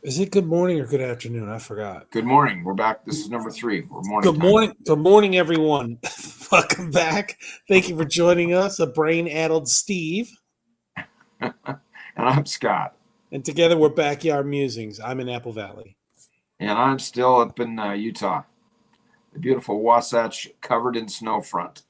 Is it good morning or good afternoon? I forgot. Good morning. We're back. This is number three. We're morning Good time. morning. Good morning, everyone. Welcome back. Thank you for joining us, a brain-addled Steve. And I'm Scott. And together we're Backyard Musings. I'm in Apple Valley. And I'm still up in Utah. The beautiful Wasatch covered in snow front.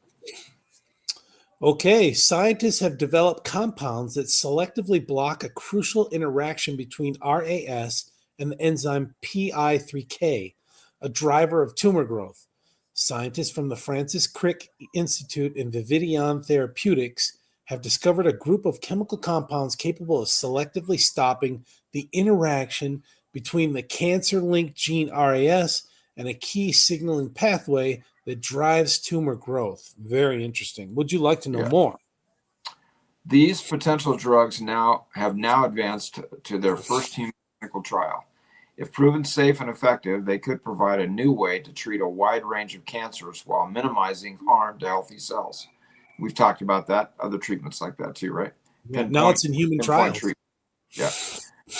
Okay, scientists have developed compounds that selectively block a crucial interaction between RAS and the enzyme PI3K, a driver of tumor growth. Scientists from the Francis Crick Institute and Vividion Therapeutics have discovered a group of chemical compounds capable of selectively stopping the interaction between the cancer linked gene RAS and a key signaling pathway that drives tumor growth. Very interesting. Would you like to know Yeah. more? These potential drugs have advanced to their first human clinical trial. If proven safe and effective, they could provide a new way to treat a wide range of cancers while minimizing harm to healthy cells. We've talked about that, other treatments like that too, right? Yeah, now it's in human Pinpoint trials. treatment. Yeah.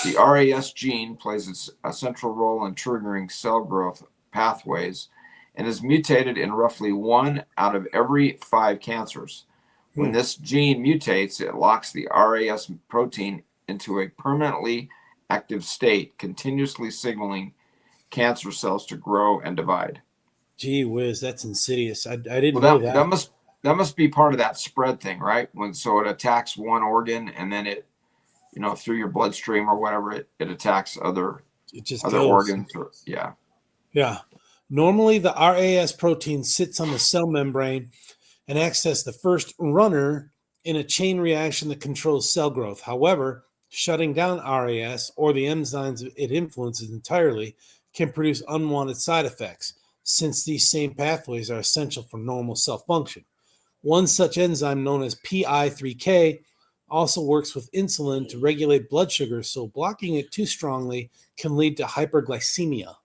The RAS gene plays a central role in triggering cell growth pathways and is mutated in roughly 1 out of every 5 cancers. When Hmm. this gene mutates, it locks the RAS protein into a permanently active state, continuously signaling cancer cells to grow and divide. Gee whiz, that's insidious. I didn't Well, know that must be part of that spread thing, right? So it attacks one organ and then it through your bloodstream or whatever, it attacks it just other goes. organs. Or, yeah. Yeah. Normally, the RAS protein sits on the cell membrane and acts as the first runner in a chain reaction that controls cell growth. However, shutting down RAS or the enzymes it influences entirely can produce unwanted side effects, since these same pathways are essential for normal cell function. One such enzyme, known as PI3K, also works with insulin to regulate blood sugar, so blocking it too strongly can lead to hyperglycemia.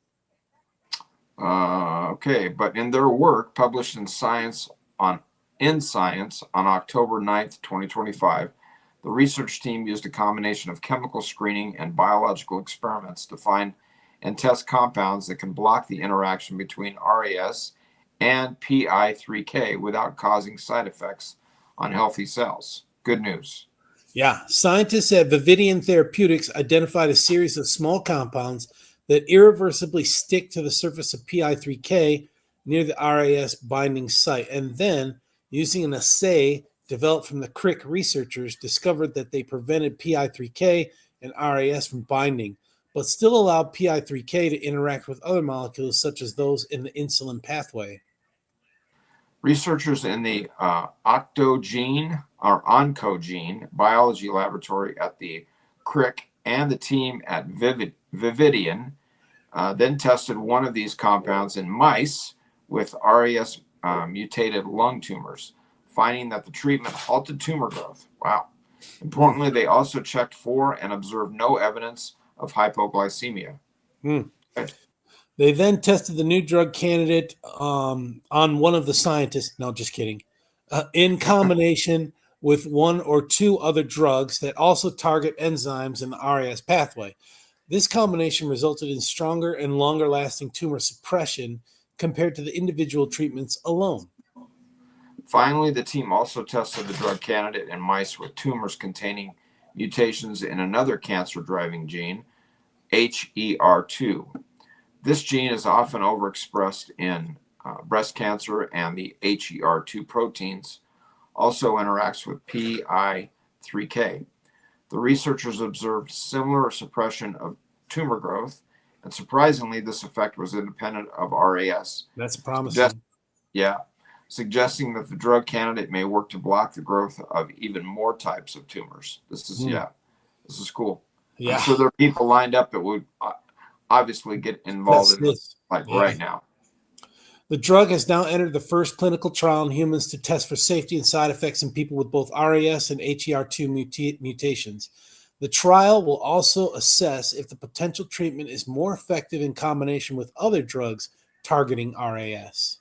Okay, but in their work published on Science on October 9th, 2025, the research team used a combination of chemical screening and biological experiments to find and test compounds that can block the interaction between RAS and PI3K without causing side effects on healthy cells. Good news. Yeah, scientists at Vividion Therapeutics identified a series of small compounds that irreversibly stick to the surface of PI3K near the RAS binding site, and then, using an assay developed from the Crick researchers, discovered that they prevented PI3K and RAS from binding, but still allowed PI3K to interact with other molecules such as those in the insulin pathway. Researchers in the oncogene biology laboratory at the Crick and the team at Vividion then tested one of these compounds in mice with RAS mutated lung tumors, finding that the treatment halted tumor growth. Wow. Hmm. Importantly, they also checked for and observed no evidence of hypoglycemia. Hmm. Okay. They then tested the new drug candidate on one of the scientists. No, just kidding. In combination with one or two other drugs that also target enzymes in the RAS pathway. This combination resulted in stronger and longer lasting tumor suppression compared to the individual treatments alone. Finally, the team also tested the drug candidate in mice with tumors containing mutations in another cancer driving gene, HER2. This gene is often overexpressed in breast cancer, and the HER2 proteins also interacts with PI3K. The researchers observed similar suppression of tumor growth, and surprisingly, this effect was independent of RAS. That's Suggest, promising. yeah, suggesting that the drug candidate may work to block the growth of even more types of tumors. Hmm. This is cool. I'm Yeah, sure there are people lined up that would obviously get involved that's in this this. like Yeah. right now. The drug has now entered the first clinical trial in humans to test for safety and side effects in people with both RAS and HER2 mutations. The trial will also assess if the potential treatment is more effective in combination with other drugs targeting RAS.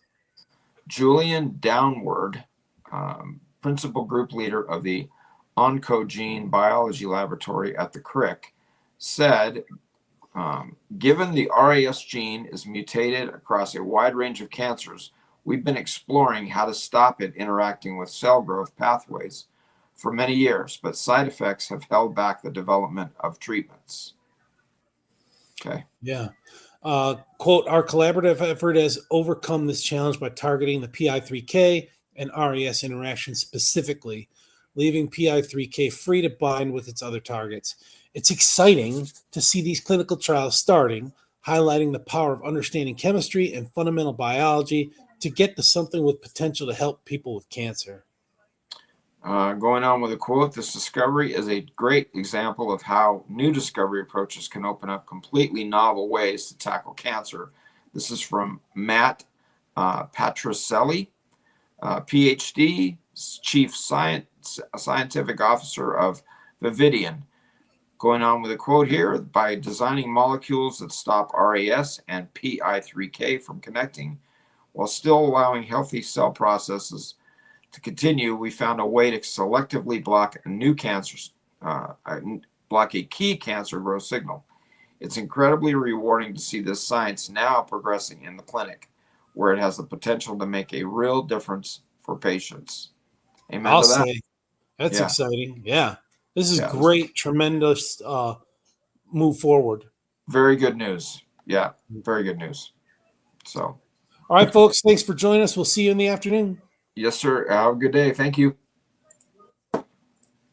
Julian Downward, principal group leader of the oncogene biology laboratory at the Crick, said Given the RAS gene is mutated across a wide range of cancers, we've been exploring how to stop it interacting with cell growth pathways for many years, but side effects have held back the development of treatments. Okay. Yeah. Quote, our collaborative effort has overcome this challenge by targeting the PI3K and RAS interaction specifically, leaving PI3K free to bind with its other targets. It's exciting to see these clinical trials starting, highlighting the power of understanding chemistry and fundamental biology to get to something with potential to help people with cancer. Going on with a quote, this discovery is a great example of how new discovery approaches can open up completely novel ways to tackle cancer. This is from Matt Patricelli, PhD, Chief Scientific Officer of Vividion. Going on with a quote here, by designing molecules that stop RAS and PI3K from connecting while still allowing healthy cell processes to continue, we found a way to selectively block a key cancer growth signal. It's incredibly rewarding to see this science now progressing in the clinic, where it has the potential to make a real difference for patients. Amen I'll to that. say that's Yeah. exciting. Yeah. This is Yeah. great, tremendous move forward. Very good news. Yeah. Very good news. So, All right, folks, thanks for joining us. We'll see you in the afternoon. yes, sir. Have a good day. Thank you.